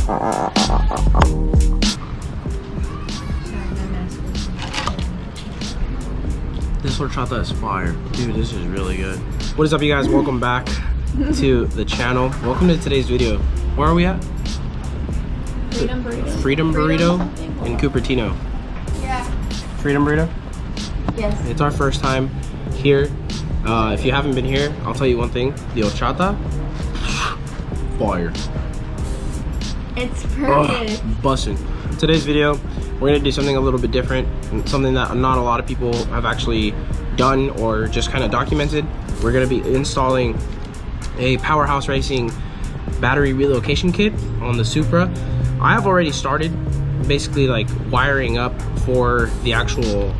This horchata is fire. Dude, this is really good. What is up, you guys? Welcome back to the channel. Welcome to today's video. Where are we at? Freedom Burrito. Freedom Burrito in Cupertino. Yeah. Freedom Burrito? Yes. It's our first time here. If you haven't been here, I'll tell you one thing. The horchata, fire. It's perfect. Bussin'. Today's video, we're gonna do something a little bit different, and something that not a lot of people have actually done or just kind of documented. We're gonna be installing a Powerhouse Racing battery relocation kit on the Supra. I have already started basically like wiring up for the actual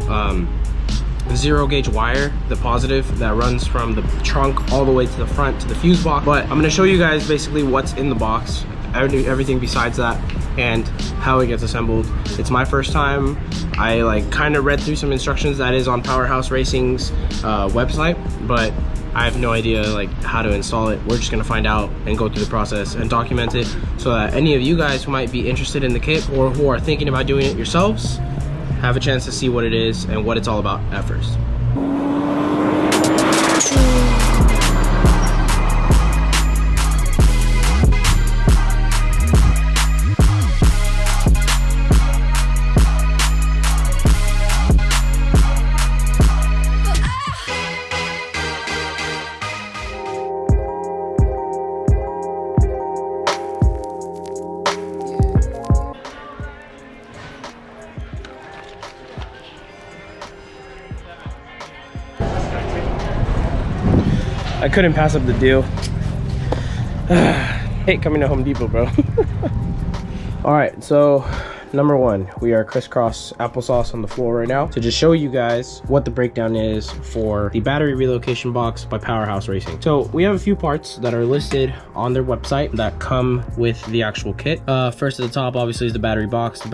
zero gauge wire, the positive that runs from the trunk all the way to the front to the fuse box. But I'm gonna show you guys basically what's in the box, everything besides that, and how it gets assembled. It's my first time. I like kind of read through some instructions that is on Powerhouse Racing's website, but I have no idea like how to install it. We're just gonna find out and go through the process and document it so that any of you guys who might be interested in the kit or who are thinking about doing it yourselves have a chance to see what it is and what it's all about at first. I couldn't pass up the deal. Hate coming to Home Depot, bro. All right, so number one, we are crisscross applesauce on the floor right now to just show you guys what the breakdown is for the battery relocation box by Powerhouse Racing. So we have a few parts that are listed on their website that come with the actual kit. First at the top, obviously, is the battery box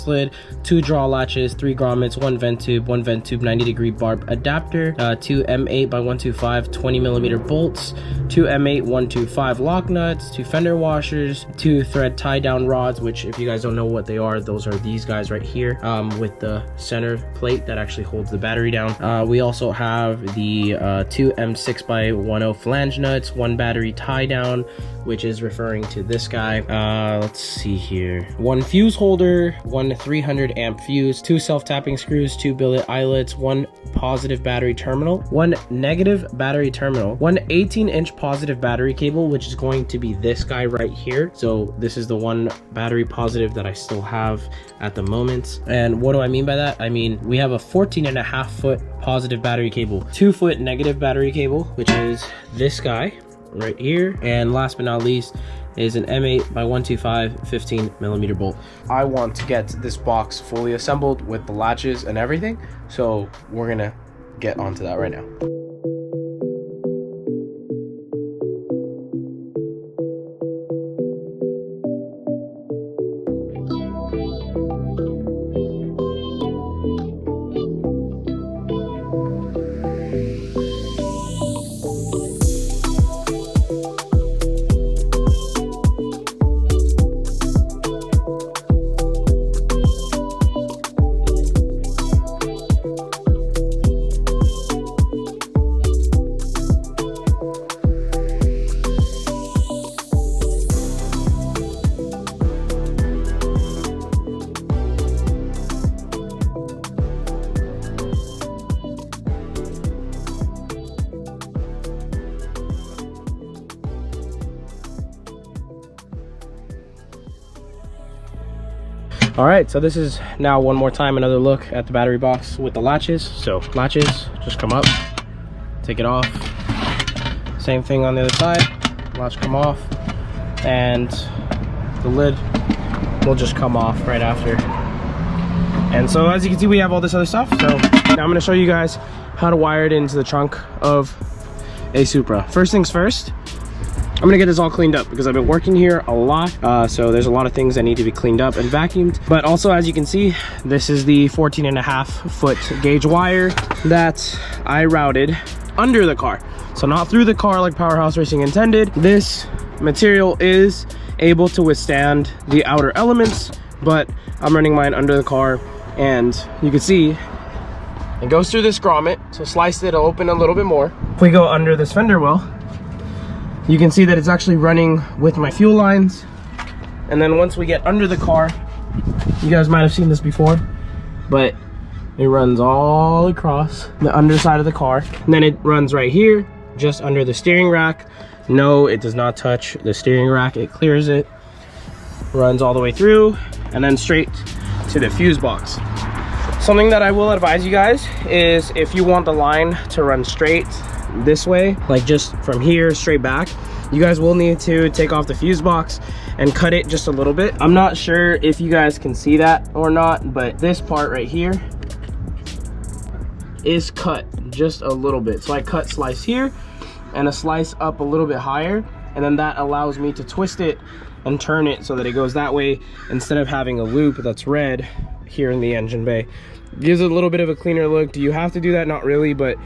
lid, 2 draw latches, 3 grommets, 1 vent tube, 90-degree barb adapter, 2 M8 by 125 20mm bolts, 2 M8 125 lock nuts, 2 fender washers, 2 thread tie down rods, which if you guys don't know what they are, those are these guys right here, with the center plate that actually holds the battery down. We also have the 2 M6 by 10 flange nuts, 1 battery tie down, which is referring to this guy. Let's see here. 1 fuse holder, 1 300 amp fuse, 2 self-tapping screws, 2 billet eyelets, 1 positive battery terminal, 1 negative battery terminal, 1 18-inch positive battery cable, which is going to be this guy right here. So this is the one battery positive that I still have at the moment. And what do I mean by that? I mean, we have a 14.5-foot positive battery cable, 2-foot negative battery cable, which is this guy right here, and last but not least is an M8 by 125 15mm bolt. I want to get this box fully assembled with the latches and everything, so we're gonna get onto that right now. All right, so this is now one more time another look at the battery box with the latches. So latches just come up, take it off. Same thing on the other side, latch come off, and the lid will just come off right after. And so as you can see, we have all this other stuff. So now I'm gonna show you guys how to wire it into the trunk of a Supra. First things first, I'm gonna get this all cleaned up because I've been working here a lot. So there's a lot of things that need to be cleaned up and vacuumed. But also, as you can see, this is the 14.5-foot gauge wire that I routed under the car. So not through the car like Powerhouse Racing intended. This material is able to withstand the outer elements, but I'm running mine under the car, and you can see it goes through this grommet, so sliced it'll open a little bit more. If we go under this fender well, you can see that it's actually running with my fuel lines. And then once we get under the car, you guys might have seen this before, but it runs all across the underside of the car. And then it runs right here, just under the steering rack. No, it does not touch the steering rack. It clears it, runs all the way through, and then straight to the fuse box. Something that I will advise you guys is if you want the line to run straight this way, like just from here straight back, you guys will need to take off the fuse box and cut it just a little bit. I'm not sure if you guys can see that or not, but this part right here is cut just a little bit. So I cut slice here and a slice up a little bit higher, and then that allows me to twist it and turn it so that it goes that way instead of having a loop that's red here in the engine bay. Gives it a little bit of a cleaner look. Do you have to do that? Not really, but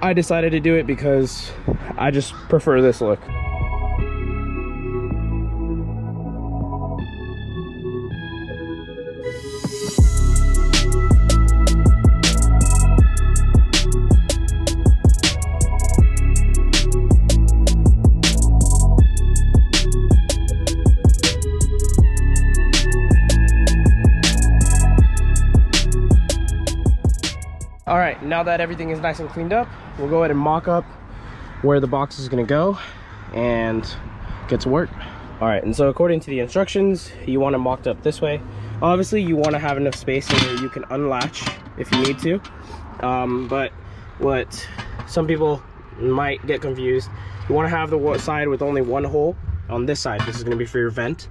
I decided to do it because I just prefer this look. All right, now that everything is nice and cleaned up, we'll go ahead and mock up where the box is gonna go and get to work. All right, and so according to the instructions, you want it mocked up this way. Obviously, you want to have enough space so that you can unlatch if you need to. But what some people might get confused, you want to have the side with only one hole on this side. This is going to be for your vent.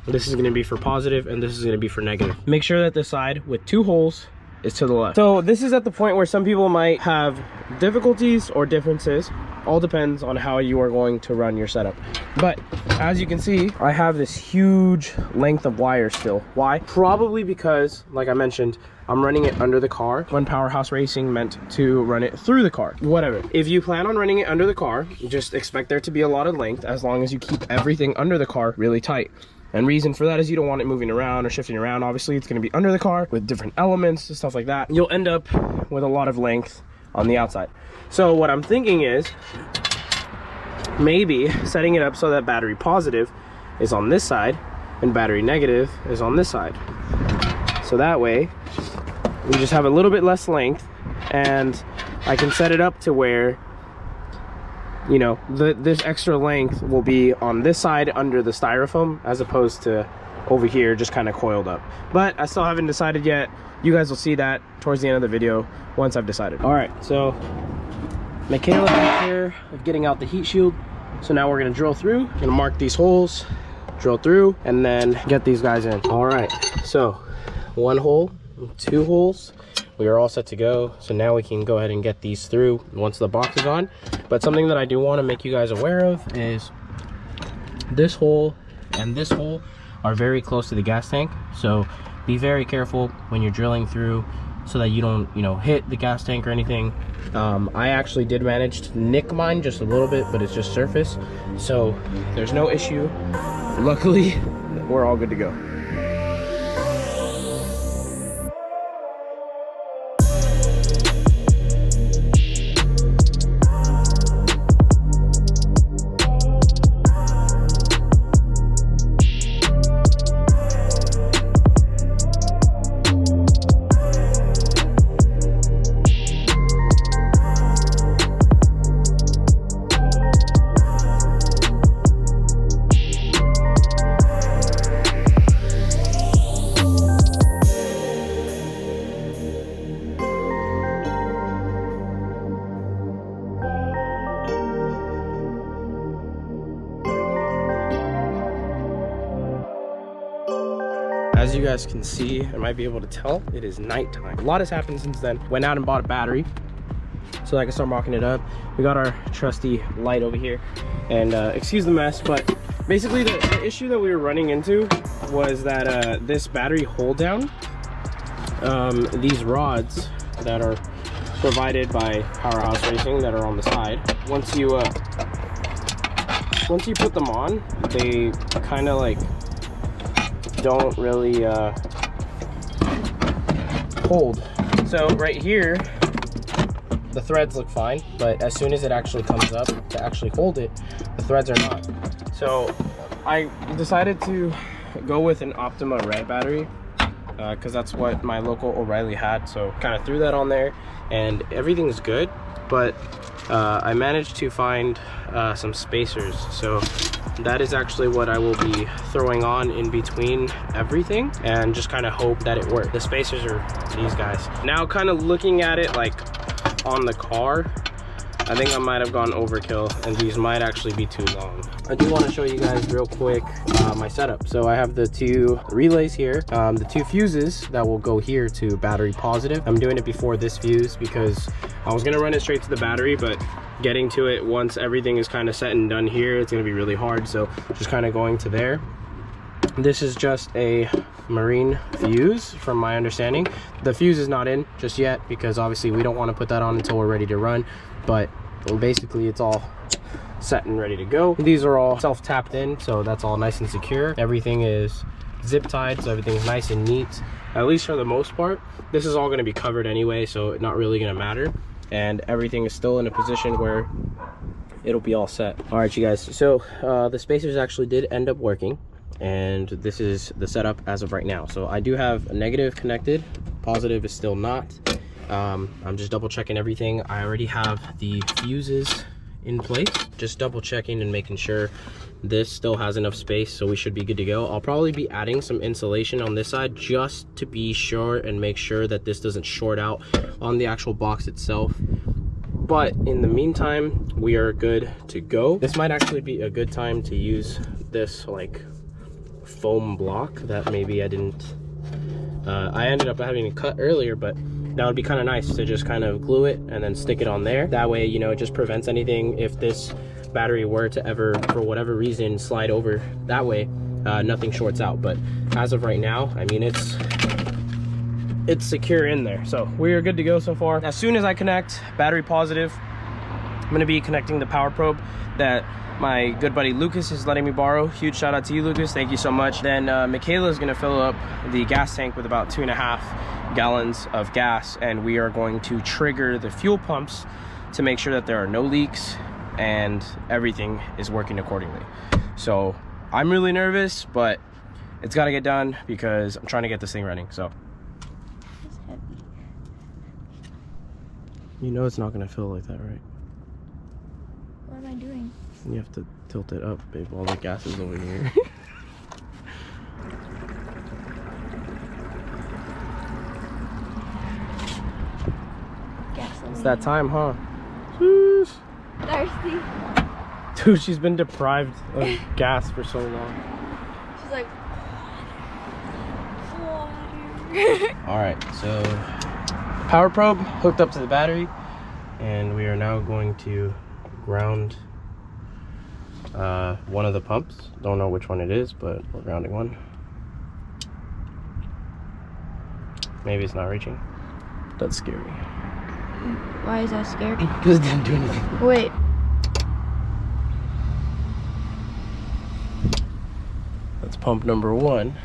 This is going to be for positive, and this is going to be for negative. Make sure that the side with 2 holes is to the left. So this is at the point where some people might have difficulties or differences. All depends on how you are going to run your setup. But as you can see, I have this huge length of wire still. Why? Probably because, like I mentioned, I'm running it under the car when Powerhouse Racing meant to run it through the car. Whatever. If you plan on running it under the car, just expect there to be a lot of length as long as you keep everything under the car really tight. And reason for that is you don't want it moving around or shifting around. Obviously, it's going to be under the car with different elements and stuff like that. You'll end up with a lot of length on the outside. So what I'm thinking is maybe setting it up so that battery positive is on this side and battery negative is on this side. So that way we just have a little bit less length, and I can set it up to where, you know, this extra length will be on this side under the styrofoam as opposed to over here just kind of coiled up. But I still haven't decided yet. You guys will see that towards the end of the video once I've decided. All right, so Michaela took care of getting out the heat shield. So now we're gonna drill through, gonna mark these holes, drill through, and then get these guys in. All right, so 1 hole, 2 holes. We are all set to go. So now we can go ahead and get these through once the box is on. But something that I do want to make you guys aware of is this hole and this hole are very close to the gas tank. So be very careful when you're drilling through so that you don't, you know, hit the gas tank or anything. I actually did manage to nick mine just a little bit, but it's just surface. So there's no issue. Luckily, we're all good to go. As you guys can see, I might be able to tell, it is nighttime. A lot has happened since then. Went out and bought a battery so I can start mocking it up. We got our trusty light over here, and excuse the mess, but basically the issue that we were running into was that this battery hold down, these rods that are provided by PowerHouseRacing that are on the side. Once you put them on, they kind of like don't really hold. So right here, the threads look fine, but as soon as it actually comes up to actually hold it, the threads are not. So I decided to go with an Optima red battery because that's what my local O'Reilly had. So kind of threw that on there and everything's good, but I managed to find some spacers. So that is actually what I will be throwing on in between everything and just kind of hope that it works. The spacers are these guys. Now kind of looking at it like on the car, I think I might have gone overkill and these might actually be too long. I do want to show you guys real quick my setup. So I have the 2 relays here, the 2 fuses that will go here to battery positive. I'm doing it before this fuse because I was gonna run it straight to the battery, but getting to it once everything is kind of set and done here, it's gonna be really hard. So just kind of going to there. This is just a marine fuse from my understanding. The fuse is not in just yet because obviously we don't want to put that on until we're ready to run, but basically it's all set and ready to go. These are all self-tapped in, so that's all nice and secure. Everything is zip tied, so everything's nice and neat, at least for the most part. This is all going to be covered anyway, so it's not really going to matter, and everything is still in a position where it'll be all set. All right, you guys, so the spacers actually did end up working, and this is the setup as of right now. So I do have a negative connected, positive is still not. I'm just double checking everything. I already have the fuses in place, just double checking and making sure this still has enough space, so we should be good to go. I'll probably be adding some insulation on this side just to be sure and make sure that this doesn't short out on the actual box itself. But in the meantime, we are good to go. This might actually be a good time to use this like foam block that maybe I didn't I ended up having to cut earlier, but that would be kind of nice to just kind of glue it and then stick it on there. That way, you know, it just prevents anything. If this battery were to ever, for whatever reason, slide over that way, nothing shorts out. But as of right now, I mean, it's secure in there. So we are good to go so far. As soon as I connect battery positive, I'm going to be connecting the power probe that my good buddy Lucas is letting me borrow. Huge shout out to you, Lucas. Thank you so much. Then Michaela is going to fill up the gas tank with about 2.5 gallons of gas, and we are going to trigger the fuel pumps to make sure that there are no leaks and everything is working accordingly. So I'm really nervous, but it's got to get done because I'm trying to get this thing running. So It's heavy. you know it's not going to fill like that, right? What am I doing? You have to tilt it up, babe. All the gas is over here. Gasoline. It's that time, huh? Jeez. Thirsty. Dude, she's been deprived of gas for so long. She's like, water. All right, so power probe hooked up to the battery, and we are now going to ground one of the pumps. Don't know which one it is, but we're grounding one. Maybe it's not reaching. That's scary. Why is that scary? Because it didn't do anything. Wait. That's pump number 1.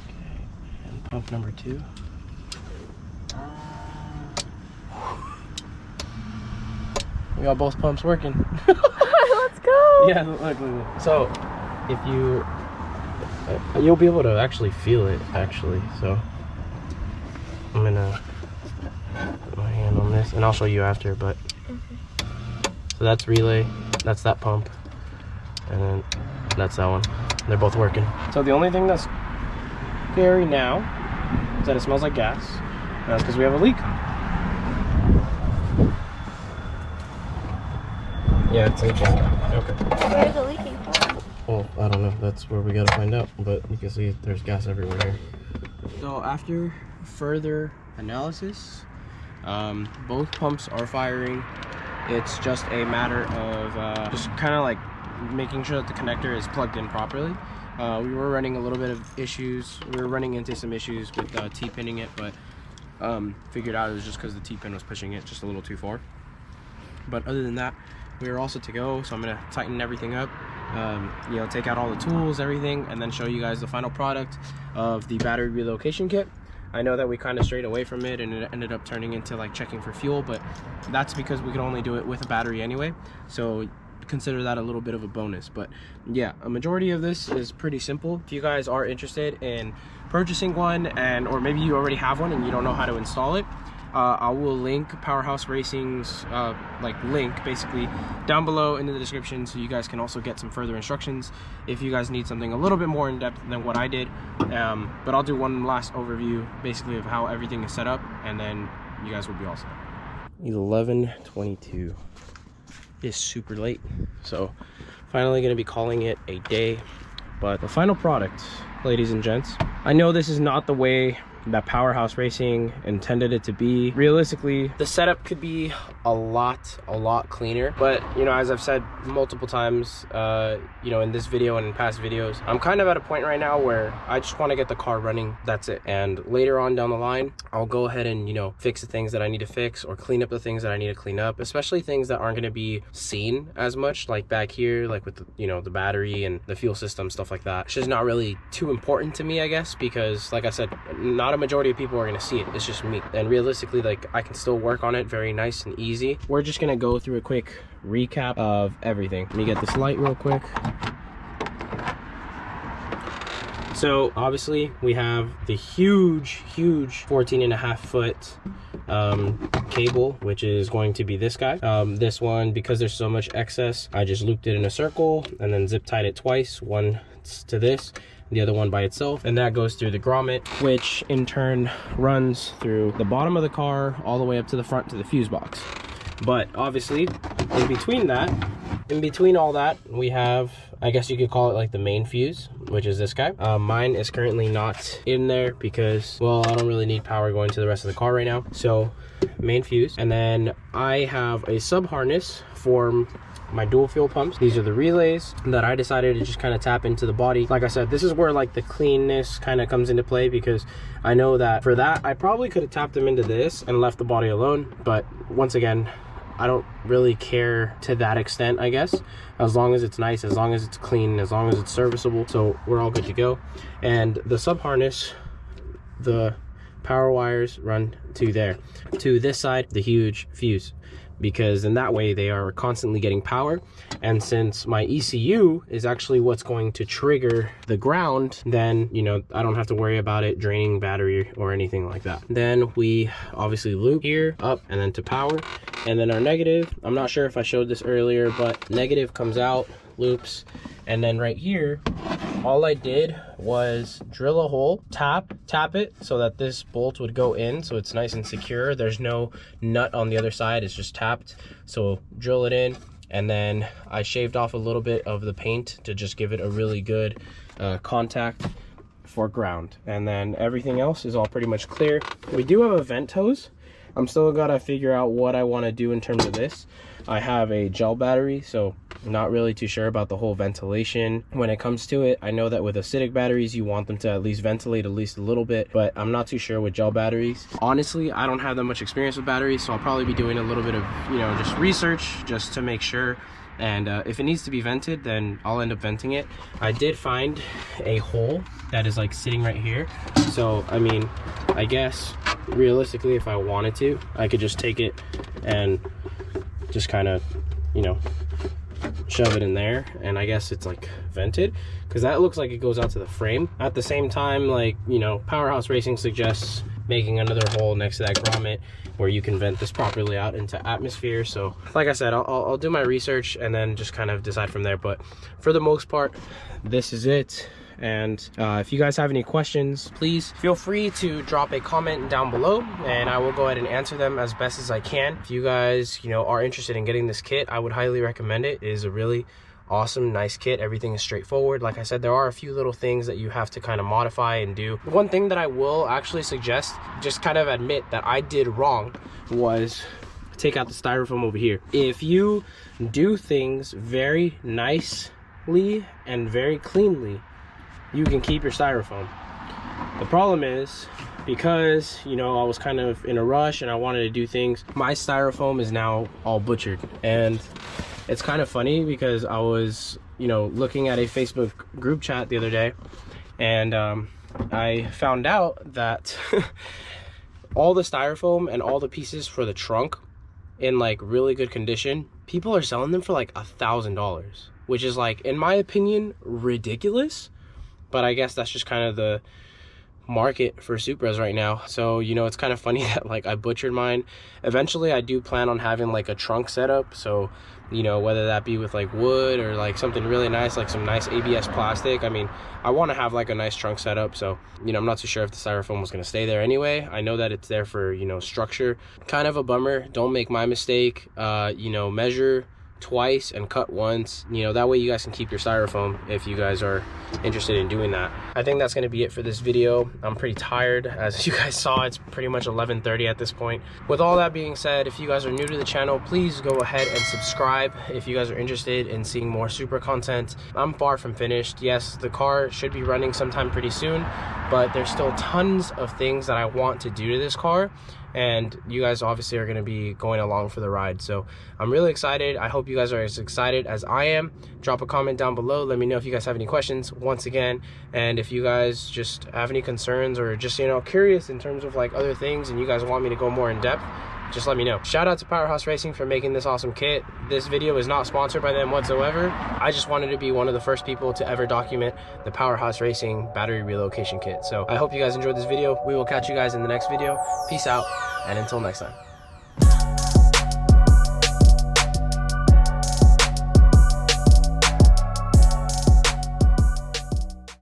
Okay, and pump number 2. We got both pumps working. Let's go. Yeah, look. So, if you, you'll be able to actually feel it, actually. So, I'm gonna put my hand on this, and I'll show you after, but. So that's relay, that's that pump, and then that's that one. They're both working. So the only thing that's scary now is that it smells like gas. And that's because we have a leak. Yeah, it's leaking. Okay. Where is it leaking from? Well, I don't know. That's where we gotta find out. But you can see there's gas everywhere here. So after further analysis, both pumps are firing. It's just a matter of just kind of like making sure that the connector is plugged in properly. We were running a little bit of issues. We were running into some issues with T-pinning it, but figured out it was just because the T-pin was pushing it just a little too far. But other than that, we were all set to go. So I'm gonna tighten everything up, you know, take out all the tools, everything, and then show you guys the final product of the battery relocation kit. I know that we kind of strayed away from it and it ended up turning into like checking for fuel, but that's because we could only do it with a battery anyway. So consider that a little bit of a bonus. But yeah, a majority of this is pretty simple. If you guys are interested in purchasing one, and or maybe you already have one and you don't know how to install it, I will link Powerhouse Racing's link basically down below in the description, so you guys can also get some further instructions if you guys need something a little bit more in depth than what I did. But I'll do one last overview basically of how everything is set up, and then you guys will be all set. 11:22. It's super late, so finally gonna be calling it a day. But the final product, ladies and gents, I know this is not the way that Powerhouse Racing intended it to be. Realistically, the setup could be a lot cleaner, but you know, as I've said multiple times, you know, in this video and in past videos, I'm kind of at a point right now where I just want to get the car running. That's it. And later on down the line, I'll go ahead and, you know, fix the things that I need to fix or clean up the things that I need to clean up, especially things that aren't going to be seen as much, like back here, like with the, you know, the battery and the fuel system, stuff like that. It's just not really too important to me, I guess, because like I said, not a majority of people are going to see it. It's just me, and realistically, like, I can still work on it very nice and easy. We're just going to go through a quick recap of everything. Let me get this light real quick. So obviously we have the huge 14.5 foot cable, which is going to be this guy. This one, because there's so much excess, I just looped it in a circle and then zip tied it twice, one to this, the other one by itself, and that goes through the grommet, which in turn runs through the bottom of the car all the way up to the front to the fuse box. But obviously in between all that, we have, I guess you could call it like the main fuse, which is this guy. Mine is currently not in there because, well, I don't really need power going to the rest of the car right now. So main fuse, and then I have a sub harness for my dual fuel pumps. These are the relays that I decided to just kind of tap into the body. Like I said, this is where like the cleanness kind of comes into play, because I know that for that I probably could have tapped them into this and left the body alone, but once again, I don't really care to that extent, I guess, as long as it's nice, as long as it's clean, as long as it's serviceable. So we're all good to go. And the sub harness, the power wires run to there, to this side, the huge fuse, because in that way they are constantly getting power. And since my ECU is actually what's going to trigger the ground, then, you know, I don't have to worry about it draining battery or anything like that. Then we obviously loop here up and then to power, and then our negative, I'm not sure if I showed this earlier, but negative comes out, loops, and then right here, all I did was drill a hole, tap it so that this bolt would go in, so it's nice and secure. There's no nut on the other side, it's just tapped. So drill it in, and then I shaved off a little bit of the paint to just give it a really good contact for ground. And then everything else is all pretty much clear. We do have a vent hose. I'm still gotta figure out what I want to do in terms of this. I have a gel battery, so I'm not really too sure about the whole ventilation when it comes to it. I know that with acidic batteries, you want them to at least ventilate at least a little bit, but I'm not too sure with gel batteries. Honestly, I don't have that much experience with batteries, so I'll probably be doing a little bit of, you know, just research just to make sure. And if it needs to be vented, then I'll end up venting it. I did find a hole that is like sitting right here. So, I mean, I guess realistically, if I wanted to, I could just take it and just kind of, you know, shove it in there, and I guess it's like vented, because that looks like it goes out to the frame. At the same time, like, you know, Powerhouse Racing suggests making another hole next to that grommet where you can vent this properly out into atmosphere. So like I said, I'll do my research and then just kind of decide from there, but for the most part, this is it. And if you guys have any questions, please feel free to drop a comment down below, and I will go ahead and answer them as best as I can. If you guys, you know, are interested in getting this kit, I would highly recommend it. It is a really awesome, nice kit. Everything is straightforward. Like I said, there are a few little things that you have to kind of modify and do. One thing that I will actually suggest, just kind of admit that I did wrong, was take out the styrofoam over here. If you do things very nicely and very cleanly, you can keep your styrofoam. The problem is, because, you know, I was kind of in a rush and I wanted to do things, my styrofoam is now all butchered. And it's kind of funny because I was, you know, looking at a Facebook group chat the other day, and I found out that all the styrofoam and all the pieces for the trunk in like really good condition, people are selling them for like $1,000, which is like, in my opinion, ridiculous. But I guess that's just kind of the market for Supras right now. So, you know, it's kind of funny that like I butchered mine. Eventually I do plan on having like a trunk setup, so, you know, whether that be with like wood or like something really nice, like some nice ABS plastic. I mean, I want to have like a nice trunk setup. So, you know, I'm not too sure if the styrofoam was going to stay there anyway. I know that it's there for, you know, structure. Kind of a bummer. Don't make my mistake. You know, measure twice and cut once, you know, that way you guys can keep your styrofoam if you guys are interested in doing that. I think that's going to be it for this video. I'm pretty tired. As you guys saw, it's pretty much 11:30 at this point. With all that being said, if you guys are new to the channel, please go ahead and subscribe if you guys are interested in seeing more Supra content. I'm far from finished. Yes, the car should be running sometime pretty soon, but there's still tons of things that I want to do to this car, and you guys obviously are going to be going along for the ride. So I'm really excited. I hope you guys are as excited as I am. Drop a comment down below. Let me know if you guys have any questions once again, and if you guys just have any concerns or just, you know, curious in terms of like other things and you guys want me to go more in depth, just let me know. Shout out to Powerhouse Racing for making this awesome kit. This video is not sponsored by them whatsoever. I just wanted to be one of the first people to ever document the Powerhouse Racing battery relocation kit. So I hope you guys enjoyed this video. We will catch you guys in the next video. Peace out, and until next time.